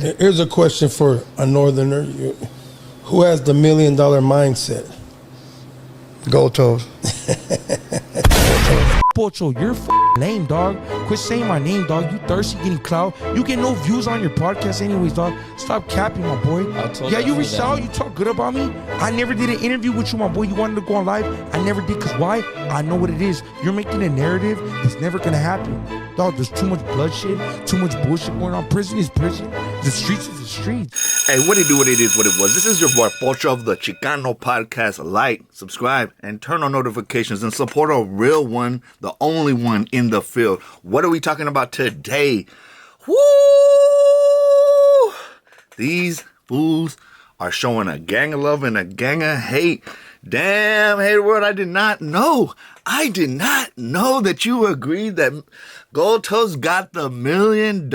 Here's a question for a northerner. Who has the $1 million mindset? GOLDTOES. Pocho, you're lame, dog. Quit saying my name, dog. You thirsty getting clout. You get no views on your podcast anyways, dog. Stop capping, my boy. Yeah, you reached out. You talk good about me. I never did an interview with you, my boy. You wanted to go on live. I never did, because why? I know what it is. You're making a narrative that's never going to happen. Dog, there's too much bloodshed, too much bullshit going on. Prison is prison. The streets is the streets. Hey, what it do, what it is, what it was. This is your boy, Pocho of the Chicano Podcast. Like, subscribe, and turn on notifications and support a real one, the only one in the field. What are we talking about today? Woo! These fools are showing a gang of love and a gang of hate. Damn, hater world, I did not know. I did not know that you agreed that GOLDTOES got the $1 million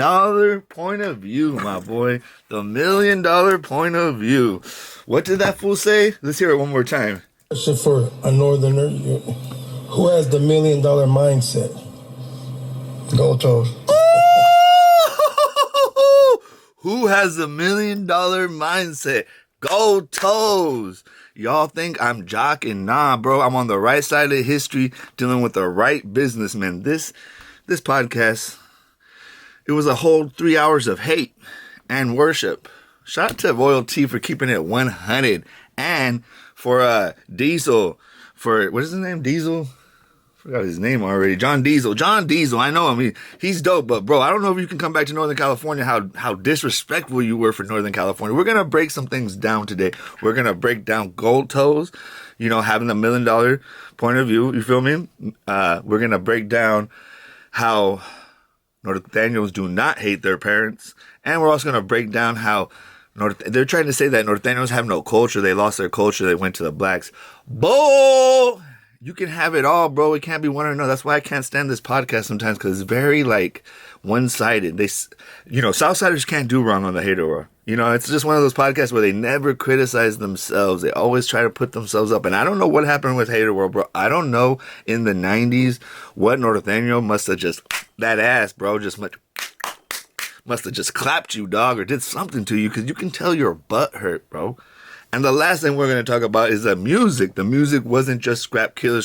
point of view, my boy. The $1 million point of view. What did that fool say? Let's hear it one more time. Question for a northerner. Who has the $1 million mindset? GOLDTOES. Who has the $1 million mindset? GOLDTOES. Y'all think I'm jocking? Nah, bro. I'm on the right side of history, dealing with the right businessmen. This podcast, it was a whole 3 hours of hate and worship. Shout out to Royalty for keeping it 100, and for Diesel, for what is his name? Diesel. Forgot his name already. John Diesel. I know him. He's dope, but bro, I don't know if you can come back to Northern California, how disrespectful you were for Northern California. We're going to break some things down today. We're going to break down GOLDTOES, having the $1 million point of view. You feel me? We're going to break down how Nortenos do not hate their parents. And we're also going to break down how they're trying to say that Nortenos have no culture. They lost their culture. They went to the blacks. Bull! You can have it all, bro. It can't be one or another. That's why I can't stand this podcast sometimes, because it's very, one-sided. Southsiders can't do wrong on the hater war. It's just one of those podcasts where they never criticize themselves. They always try to put themselves up. And I don't know what happened with Hater World, bro. I don't know in the 90s what Norteño must have just, that ass, bro, must have just clapped you, dog, or did something to you, because you can tell your butt hurt, bro. And the last thing we're going to talk about is the music. The music wasn't just scrap killer.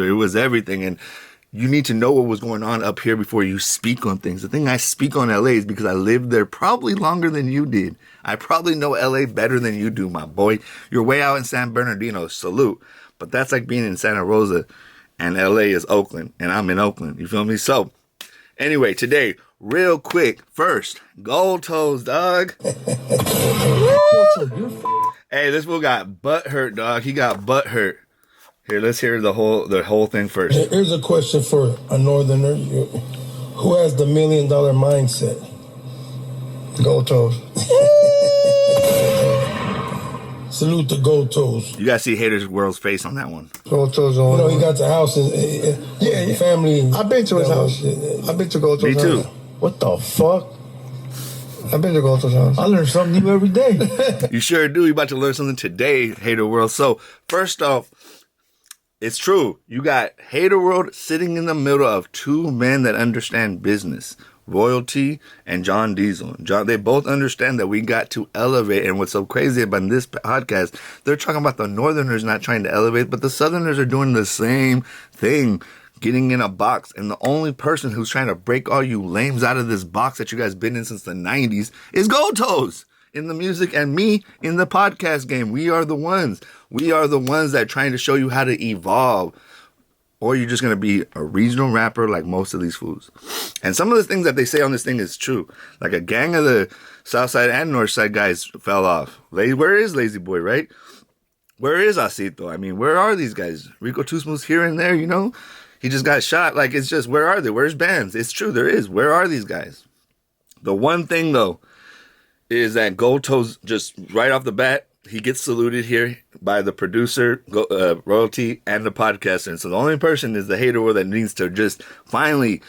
It was everything. And you need to know what was going on up here before you speak on things. The thing I speak on LA is because I lived there probably longer than you did. I probably know LA better than you do, my boy. You're way out in San Bernardino. Salute. But that's like being in Santa Rosa, and LA is Oakland, and I'm in Oakland. You feel me? So anyway, today, real quick, first, GOLDTOES, dog. Hey, this fool got butt hurt, dog. He got butt hurt. Here, let's hear the whole thing first. Here's a question for a northerner. Who has the $1 million mindset? GOLDTOES. Salute to GOLDTOES. You gotta see Hater's World's face on that one. GOLDTOES. He got the house and the family. I've been to his house. I've been to GOLDTOES. Me too. House. What the fuck? I've been to GOLDTOES house. I learn something new every day. You sure do. You're about to learn something today, Hater World. So, first off, it's true. You got Hater World sitting in the middle of two men that understand business. Royalty and John Diesel. They both understand that we got to elevate. And what's so crazy about this podcast, they're talking about the Northerners not trying to elevate, but the Southerners are doing the same thing. Getting in a box, and the only person who's trying to break all you lames out of this box that you guys been in since the 90s is GOLDTOES in the music, and me in the podcast game. We are the ones that are trying to show you how to evolve, or you're just going to be a regional rapper like most of these fools. And some of the things that they say on this thing is true. Like a gang of the Southside and Northside guys fell off. Where is Lazy Boy, right? Where is Acito? I mean, where are these guys? Rico Too Smooth's here and there, He just got shot. It's just, where are they? Where's bands? It's true, there is. Where are these guys? The one thing, though, is that GOLDTOES, just right off the bat, he gets saluted here by the producer, Royalty, and the podcaster. And so the only person is the Hater World that needs to just finally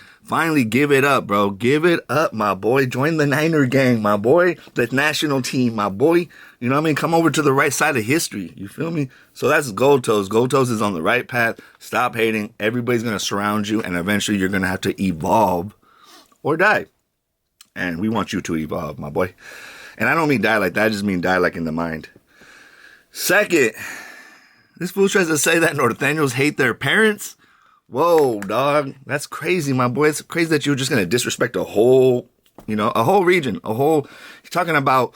give it up, bro. Give it up, my boy. Join the Niner gang, my boy. The national team, my boy. You know what I mean? Come over to the right side of history. You feel me? So that's GOLDTOES. GOLDTOES is on the right path. Stop hating. Everybody's going to surround you, and eventually you're going to have to evolve or die. And we want you to evolve, my boy. And I don't mean die like that. I just mean die like in the mind. Second, this fool tries to say that Nortenos hate their parents. Whoa, dog. That's crazy, my boy. It's crazy that you're just going to disrespect a whole, a whole region, you're talking about,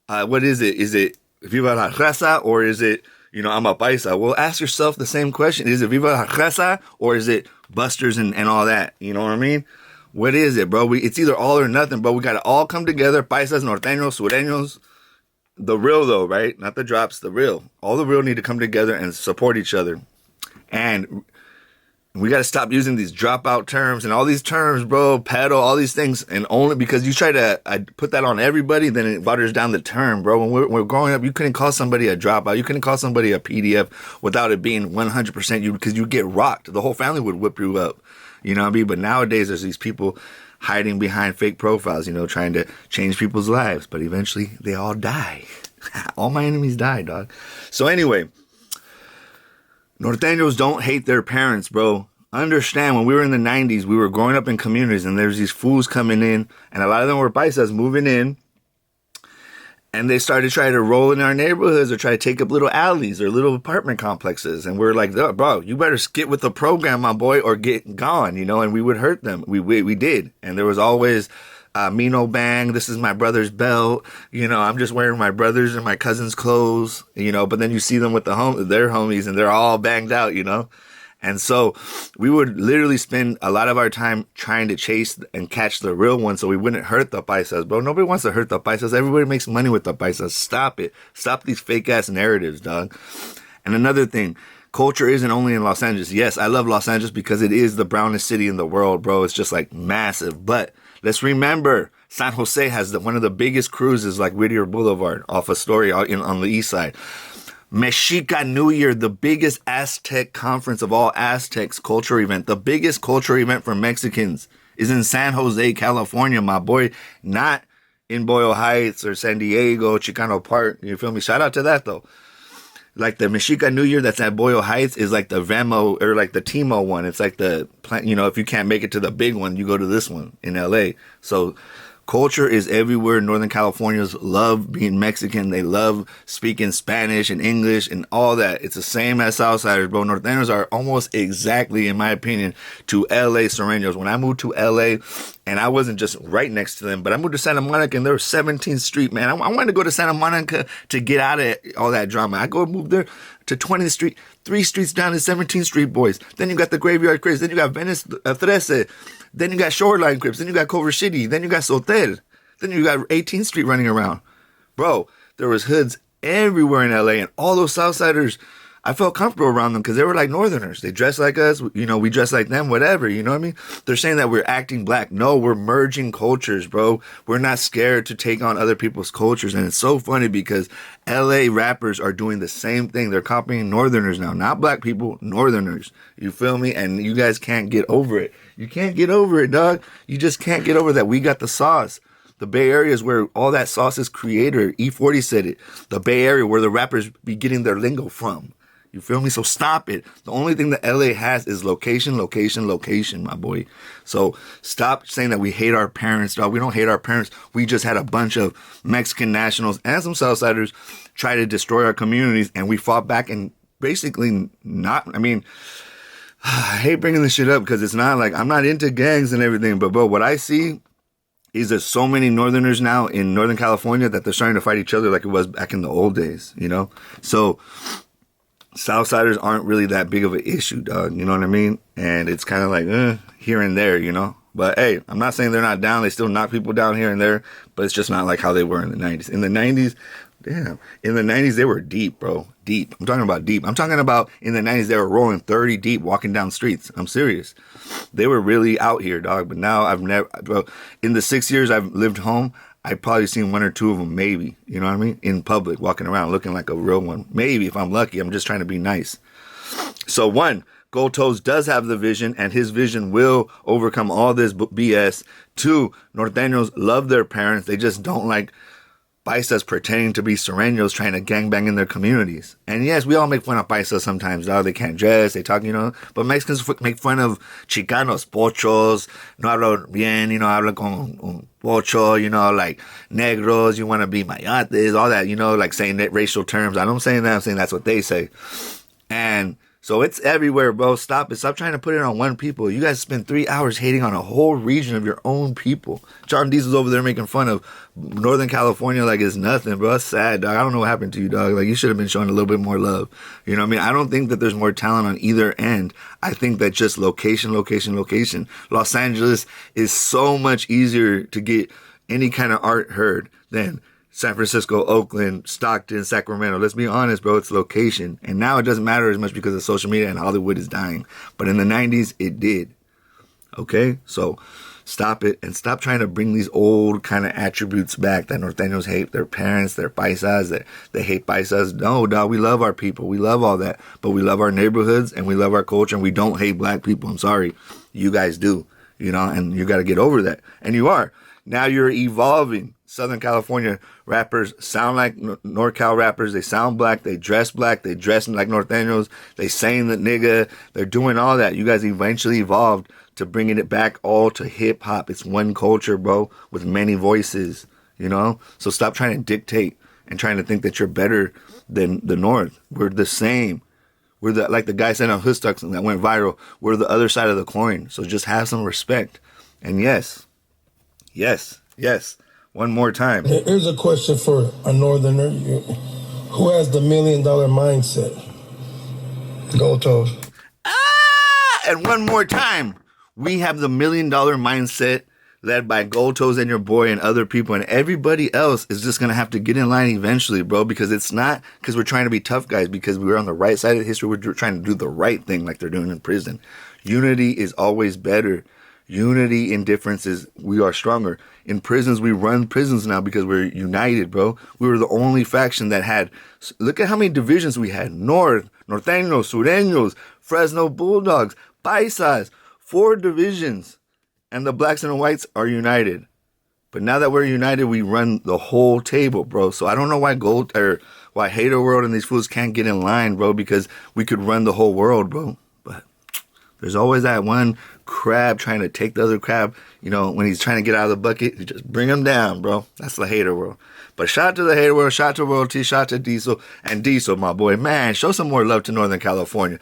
what is it? Is it Viva la Raza or is it, I'm a paisa? Well, ask yourself the same question. Is it Viva la Raza or is it busters and all that? You know what I mean? What is it, bro? It's either all or nothing, bro. We got to all come together. Paisas, norteños, sureños. The real, though, right? Not the drops, the real. All the real need to come together and support each other. And we got to stop using these dropout terms and all these terms, bro, pedo, all these things. And only because you try to put that on everybody, then it waters down the term, bro. When we're growing up, you couldn't call somebody a dropout. You couldn't call somebody a PDF without it being 100% you, because you get rocked. The whole family would whip you up. You know what I mean? But nowadays, there's these people hiding behind fake profiles, trying to change people's lives. But eventually, they all die. All my enemies die, dog. So anyway, Norteños don't hate their parents, bro. Understand, when we were in the 90s, we were growing up in communities, and there's these fools coming in, and a lot of them were paisas moving in, and they started trying to roll in our neighborhoods or try to take up little alleys or little apartment complexes. And we're like, bro, you better get with the program, my boy, or get gone, and we would hurt them. We did. And there was always, me no bang, this is my brother's belt. I'm just wearing my brother's and my cousin's clothes, but then you see them with their homies and they're all banged out, And so we would literally spend a lot of our time trying to chase and catch the real one so we wouldn't hurt the paisas, bro. Nobody wants to hurt the paisas. Everybody makes money with the paisas. Stop it. Stop these fake-ass narratives, dog. And another thing, culture isn't only in Los Angeles. Yes, I love Los Angeles because it is the brownest city in the world, bro. It's just like massive. But let's remember, San Jose has one of the biggest cruises like Whittier Boulevard off Astoria on the east side. Mexica New Year, the biggest Aztec conference of all Aztecs culture event, the biggest culture event for Mexicans is in San Jose, California, my boy, not in Boyle Heights or San Diego, Chicano Park. You feel me? Shout out to that, though. Like the Mexica New Year that's at Boyle Heights is like the Venmo or like the Timo one. It's like the, if you can't make it to the big one, you go to this one in LA. So culture is everywhere. Northern Californians love being Mexican. They love speaking Spanish and English and all that. It's the same as Southsiders, bro. Nortenos are almost exactly, in my opinion, to LA Sureños. When I moved to LA, and I wasn't just right next to them, but I moved to Santa Monica and there was 17th Street, man. I wanted to go to Santa Monica to get out of all that drama. I go move there to 20th Street, 3 streets down to 17th Street, boys. Then you got the Graveyard Crips. Then you got Venice 13. Then you got Shoreline Crips. Then you got Culver City. Then you got Sotel. Then you got 18th Street running around. Bro, there was hoods everywhere in LA, and all those Southsiders, I felt comfortable around them because they were like Northerners. They dress like us. We dress like them, whatever. You know what I mean? They're saying that we're acting black. No, we're merging cultures, bro. We're not scared to take on other people's cultures. And it's so funny because LA rappers are doing the same thing. They're copying Northerners now. Not black people, Northerners. You feel me? And you guys can't get over it. You can't get over it, dog. You just can't get over that. We got the sauce. The Bay Area is where all that sauce is created. E40 said it. The Bay Area where the rappers be getting their lingo from. You feel me? So stop it. The only thing that LA has is location, location, location, my boy. So stop saying that we hate our parents, dog. We don't hate our parents. We just had a bunch of Mexican nationals and some Southsiders try to destroy our communities, and we fought back and basically I hate bringing this shit up because it's not like I'm not into gangs and everything, but bro, what I see is there's so many Northerners now in Northern California that they're starting to fight each other like it was back in the old days, So Southsiders aren't really that big of an issue, dog. You know what I mean? And it's kind of like here and there, But hey, I'm not saying they're not down. They still knock people down here and there, but it's just not like how they were in the 90s. In the 90s, they were deep, bro. Deep. I'm talking about deep. I'm talking about in the 90s, they were rolling 30 deep, walking down streets. I'm serious. They were really out here, dog. But now in the 6 years I've lived home, I've probably seen 1 or 2 of them, maybe, you know what I mean? In public, walking around, looking like a real one. Maybe, if I'm lucky. I'm just trying to be nice. So 1, GOLDTOES does have the vision, and his vision will overcome all this BS. 2, Norteños love their parents. They just don't like paisas pretending to be Sureños trying to gangbang in their communities. And yes, we all make fun of paisas sometimes, dog. They can't dress, they talk, but Mexicans make fun of Chicanos, pochos, no hablo bien, habla con un pocho, like negros, you want to be mayates, all that, like saying that racial terms. I'm saying that, I'm saying that's what they say. And so it's everywhere, bro. Stop it. Stop trying to put it on one people. You guys spend 3 hours hating on a whole region of your own people. John Diesel's over there making fun of Northern California like it's nothing, bro. That's sad, dog. I don't know what happened to you, dog. Like, you should have been showing a little bit more love. You know what I mean? I don't think that there's more talent on either end. I think that just location. Los Angeles is so much easier to get any kind of art heard than San Francisco, Oakland, Stockton, Sacramento. Let's be honest, bro. It's location. And now it doesn't matter as much because of social media and Hollywood is dying. But in the 90s, it did. Okay? So stop it and stop trying to bring these old kind of attributes back that Norteños hate their parents, their paisas, that they hate paisas. No, dog. We love our people. We love all that. But we love our neighborhoods and we love our culture and we don't hate black people. I'm sorry. You guys do. And you got to get over that. And you are. Now you're evolving. Southern California rappers sound like NorCal rappers. They sound black. They dress like Norteños. They saying the nigga. They're doing all that. You guys eventually evolved to bringing it back all to hip hop. It's one culture, bro, with many voices, So stop trying to dictate and trying to think that you're better than the North. We're the same. We're like the guy said on Hoodstucks that went viral. We're the other side of the coin. So just have some respect. And yes. One more time. Here's a question for a northerner. Who has the $1 million mindset? GOLDTOES. And one more time. We have the $1 million mindset led by GOLDTOES and your boy and other people, and everybody else is just going to have to get in line eventually, bro, because it's not because we're trying to be tough guys, because we're on the right side of history. We're trying to do the right thing like they're doing in prison. Unity is always better. Unity in differences, we are stronger. In prisons, we run prisons now because we're united, bro. We were the only faction that had, look at how many divisions we had. Nortenos, Sureños, Fresno Bulldogs, Paisas, 4 divisions. And the blacks and the whites are united. But now that we're united, we run the whole table, bro. So I don't know why Hater World and these fools can't get in line, bro, because we could run the whole world, bro. But there's always that one crab trying to take the other crab, when he's trying to get out of the bucket, you just bring him down, bro. That's the Hater World. But shout out to the Hater World, shout out to Royalty, shout out to Diesel. And Diesel, my boy, man, show some more love to Northern California.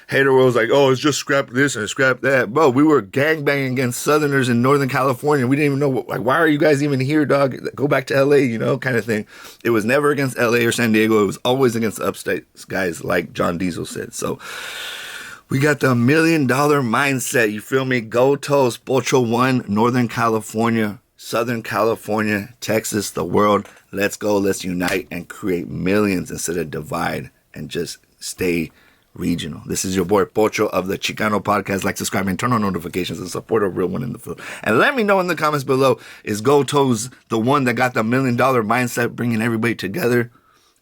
Hater World's like, oh, it's just scrap this and scrap that. Bro, we were gangbanging against Southerners in Northern California. We didn't even know, why are you guys even here, dog? Go back to LA, kind of thing. It was never against LA or San Diego. It was always against the upstate guys, like John Diesel said. So we got the $1 million mindset. You feel me? GOLDTOES, Pocho One, Northern California, Southern California, Texas, the world. Let's go. Let's unite and create millions instead of divide and just stay regional. This is your boy Pocho of the Chicano Podcast. Like, subscribe, and turn on notifications and support a real one in the field. And let me know in the comments below, is GOLDTOES the one that got the $1 million mindset, bringing everybody together?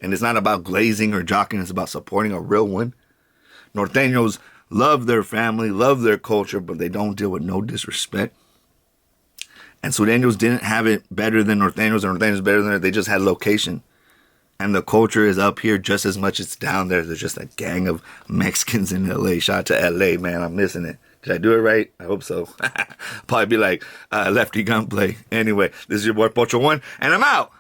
And it's not about glazing or jocking. It's about supporting a real one. Norteños love their family, love their culture, but they don't deal with no disrespect. And Sureños didn't have it better than Norteños, or Norteños better than them. They just had location. And the culture is up here just as much as it's down there. There's just a gang of Mexicans in LA. Shout out to LA, man. I'm missing it. Did I do it right? I hope so. Probably be like Lefty Gunplay. Anyway, this is your boy Pocho One, and I'm out.